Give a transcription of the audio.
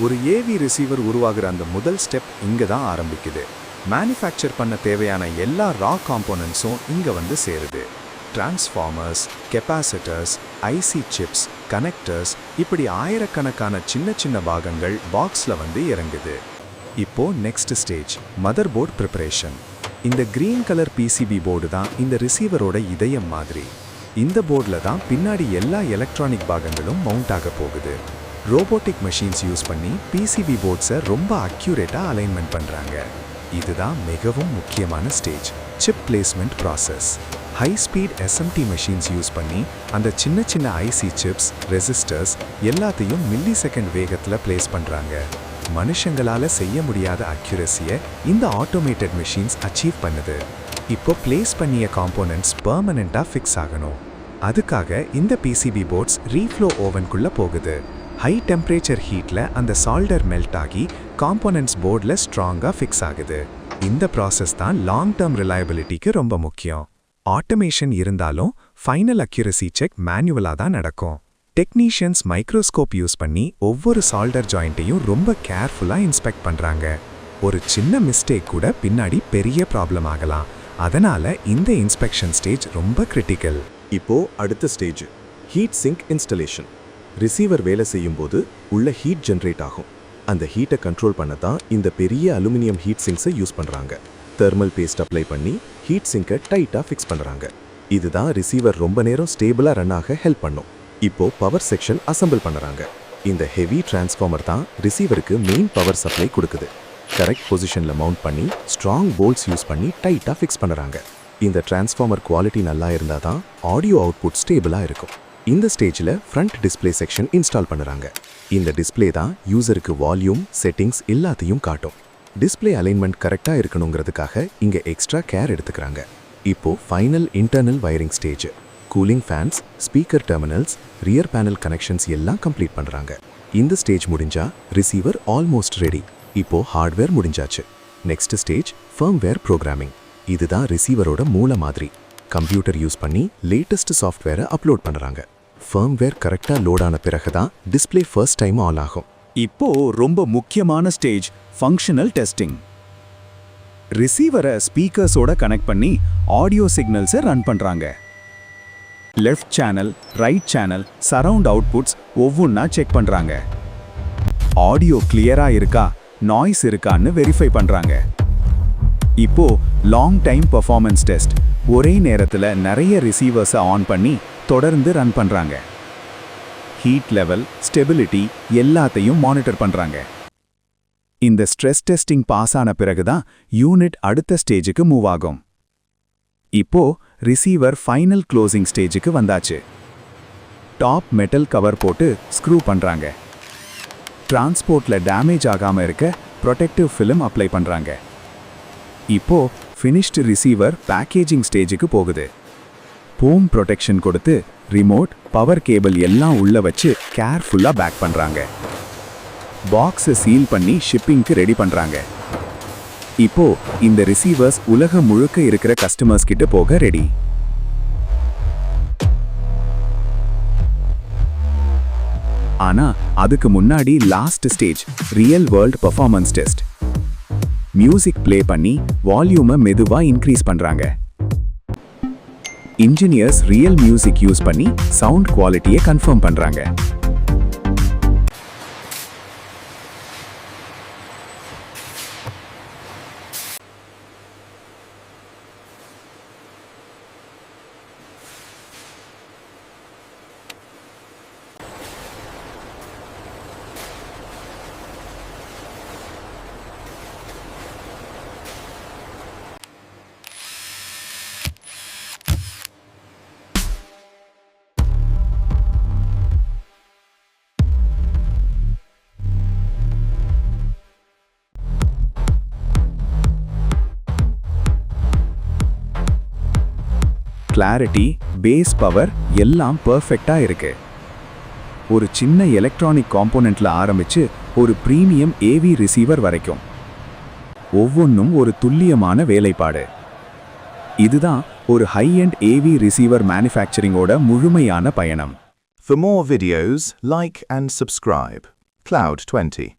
ஒரு AV receiver உருவாகிற அந்த முதல் ஸ்டெப் இங்க தான் ஆரம்பிக்குது. மேனுஃபேக்சர் பண்ண தேவையான எல்லா ரா காம்போனன்ட்ஸும் இங்க வந்து சேருது. Transformers, capacitors, IC chips, connectors, இப்படி ஆயிரக்கணக்கான சின்ன சின்ன பாகங்கள் பாக்ஸ்ல வந்து இறங்குது. இப்போ நெக்ஸ்ட் ஸ்டேஜ், மதர்போர்ட் ப்ரிப்பரேஷன். இந்த கிரீன் கலர் பிசிபி போர்டு தான் இந்த ரிசீவரோட இதயம் மாதிரி. இந்த போர்டில் தான் பின்னாடி எல்லா எலக்ட்ரானிக் பாகங்களும் மவுண்ட் ஆக போகுது. ரோபோட்டிக் மெஷின்ஸ் யூஸ் பண்ணி பிசிபி போர்ட்ஸை ரொம்ப அக்யூரேட்டாக அலைன்மெண்ட் பண்ணுறாங்க. இதுதான் மிகவும் முக்கியமான stage, chip placement process. High speed SMT machines use பண்ணி அந்த சின்ன சின்ன ஐசி சிப்ஸ், ரெசிஸ்டர்ஸ் எல்லாத்தையும் மில்லி செகண்ட் வேகத்தில் பிளேஸ் பண்ணுறாங்க. மனுஷங்களால் செய்ய முடியாத அக்யூரஸியை இந்த ஆட்டோமேட்டட் மெஷின்ஸ் அச்சீவ் பண்ணுது. இப்போ பிளேஸ் பண்ணிய காம்போனன்ட்ஸ் பெர்மனெண்ட்டாக ஃபிக்ஸ் ஆகணும். அதுக்காக இந்த பிசிபி போர்ட்ஸ் ரீஃப்ளோ ஓவனுக்குள்ளே போகுது. ஹை டெம்பரேச்சர் ஹீட்டில் அந்த சால்டர் மெல்ட் ஆகி காம்போனன்ட்ஸ் போர்டில் ஸ்ட்ராங்காக ஃபிக்ஸ் ஆகுது. இந்த ப்ராசஸ் தான் லாங் டேர்ம் ரிலையபிலிட்டிக்கு ரொம்ப முக்கியம். ஆட்டோமேஷன் இருந்தாலும் ஃபைனல் அக்யூரசி செக் மேனுவலாக தான் நடக்கும். டெக்னீஷியன்ஸ் மைக்ரோஸ்கோப் யூஸ் பண்ணி ஒவ்வொரு சால்டர் ஜாயிண்ட்டையும் ரொம்ப கேர்ஃபுல்லாக இன்ஸ்பெக்ட் பண்ணுறாங்க. ஒரு சின்ன மிஸ்டேக் கூட பின்னாடி பெரிய ப்ராப்ளம் ஆகலாம். அதனால இந்த இன்ஸ்பெக்ஷன் ஸ்டேஜ் ரொம்ப கிரிட்டிக்கல். இப்போ அடுத்த stage, heat sink installation. Receiver வேலை செய்யும் போது உள்ள ஹீட் ஜென்ரேட் ஆகும். அந்த ஹீட்டை கண்ட்ரோல் பண்ண தான் இந்த பெரிய அலுமினியம் ஹீட் சிங்க்ஸை யூஸ் பண்ணுறாங்க. தெர்மல் பேஸ்ட் அப்ளை பண்ணி ஹீட் சிங்கை டைட்டாக ஃபிக்ஸ் பண்ணுறாங்க. இதுதான் ரிசீவர் ரொம்ப நேரம் ஸ்டேபிளாக ரன் ஆக ஹெல்ப் பண்ணும். இப்போ பவர் செக்ஷன் அசம்பிள் பண்ணுறாங்க. இந்த ஹெவி டிரான்ஸ்ஃபார்மர் தான் ரிசீவருக்கு மெயின் பவர் சப்ளை கொடுக்குது. கரெக்ட் பொசிஷனில் மவுண்ட் பண்ணி ஸ்ட்ராங் போல்ட்ஸ் யூஸ் பண்ணி டைட்டாக ஃபிக்ஸ் பண்ணுறாங்க. இந்த டிரான்ஸ்ஃபார்மர் குவாலிட்டி நல்லா இருந்தால் தான் ஆடியோ அவுட்புட் ஸ்டேபிளாக இருக்கும். இந்த ஸ்டேஜில் ஃப்ரண்ட் டிஸ்பிளே செக்ஷன் இன்ஸ்டால் பண்ணுறாங்க. இந்த டிஸ்பிளே தான் யூசருக்கு வால்யூம், செட்டிங்ஸ் எல்லாத்தையும் காட்டும். டிஸ்பிளே அலைன்மெண்ட் கரெக்டாக இருக்கணுங்கிறதுக்காக இங்கே எக்ஸ்ட்ரா கேர் எடுத்துக்கிறாங்க. இப்போ final internal wiring stage. Cooling fans, speaker terminals, rear panel connections எல்லாம் கம்ப்ளீட் பண்ணுறாங்க. இந்த ஸ்டேஜ் முடிஞ்சா ரிசீவர் ஆல்மோஸ்ட் ரெடி. இப்போ ஹார்ட்வேர் முடிஞ்சாச்சு. Next stage, firmware programming. இதுதான் ரிசீவரோட மூல மாதிரி. கம்ப்யூட்டர் யூஸ் பண்ணி லேட்டஸ்ட் சாஃப்ட்வேரை அப்லோட் பண்ணுறாங்க. ஃபர்ம்வேர் கரெக்டாக லோட் ஆன பிறகு தான் டிஸ்பிளே ஃபர்ஸ்ட் டைம் ஆன் ஆகும். இப்போ ரொம்ப முக்கியமான ஸ்டேஜ், ஃபங்க்ஷனல் டெஸ்டிங். ரிசீவரை ஸ்பீக்கர்ஸோட கனெக்ட் பண்ணி ஆடியோ சிக்னல்ஸை ரன் பண்ணுறாங்க. Left channel, right channel, surround outputs ஒவ்வொன்றா செக் பண்ணுறாங்க. ஆடியோ கிளியராக இருக்கா, நாய்ஸ் இருக்கான்னு வெரிஃபை பண்ணுறாங்க. இப்போ லாங் டைம் பெர்ஃபார்மன்ஸ் டெஸ்ட். ஒரே நேரத்தில் நிறைய ரிசீவர்ஸை ஆன் பண்ணி தொடர்ந்து ரன் பண்ணுறாங்க. ஹீட் லெவல், ஸ்டெபிலிட்டி எல்லாத்தையும் மானிட்டர் பண்ணுறாங்க. இந்த ஸ்ட்ரெஸ் டெஸ்டிங் பாஸ் ஆன பிறகு தான் யூனிட் அடுத்த ஸ்டேஜுக்கு மூவ் ஆகும். இப்போ ரிசீவர் ஃபைனல் க்ளோசிங் ஸ்டேஜுக்கு வந்தாச்சு. டாப் மெட்டல் கவர் போட்டு ஸ்க்ரூ பண்ணுறாங்க. டிரான்ஸ்போர்ட்டில் டேமேஜ் ஆகாமல் இருக்க ப்ரொடெக்டிவ் ஃபிலிம் அப்ளை பண்ணுறாங்க. இப்போ ஃபினிஷ்டு ரிசீவர் பேக்கேஜிங் ஸ்டேஜுக்கு போகுது. போம் ப்ரொடெக்ஷன் கொடுத்து ரிமோட், பவர் கேபிள் எல்லாம் உள்ள வச்சு கேர்ஃபுல்லாக பேக் பண்ணுறாங்க. பாக்ஸை சீல் பண்ணி ஷிப்பிங்க்கு ரெடி பண்ணுறாங்க. இப்போ இந்த ரிசீவர்ஸ் உலகம் முழுக்க இருக்கிற கஸ்டமர்ஸ் கிட்ட போக ரெடி. ஆனா அதுக்கு முன்னாடி last stage, real world performance test. Music play பண்ணி வால்யூமை மெதுவாக இன்க்ரீஸ் பண்ணுறாங்க. இன்ஜினியர்ஸ் ரியல் மியூசிக் யூஸ் பண்ணி சவுண்ட் குவாலிட்டியை கன்ஃபார்ம் பண்ணுறாங்க. கிளாரிட்டி, பேஸ் பவர் எல்லாம் பர்ஃபெக்டா இருக்கு. ஒரு சின்ன எலக்ட்ரானிக் காம்போனென்ட்ல ஆரம்பிச்சு ஒரு பிரீமியம் ஏவி ரிசீவர் வரைக்கும் ஒவ்வொன்றும் ஒரு துல்லியமான வேலைப்பாடு. இதுதான் ஒரு high-end AV receiver manufacturing-ஓட முழுமையான பயணம். For more videos, like and subscribe. Cloud 20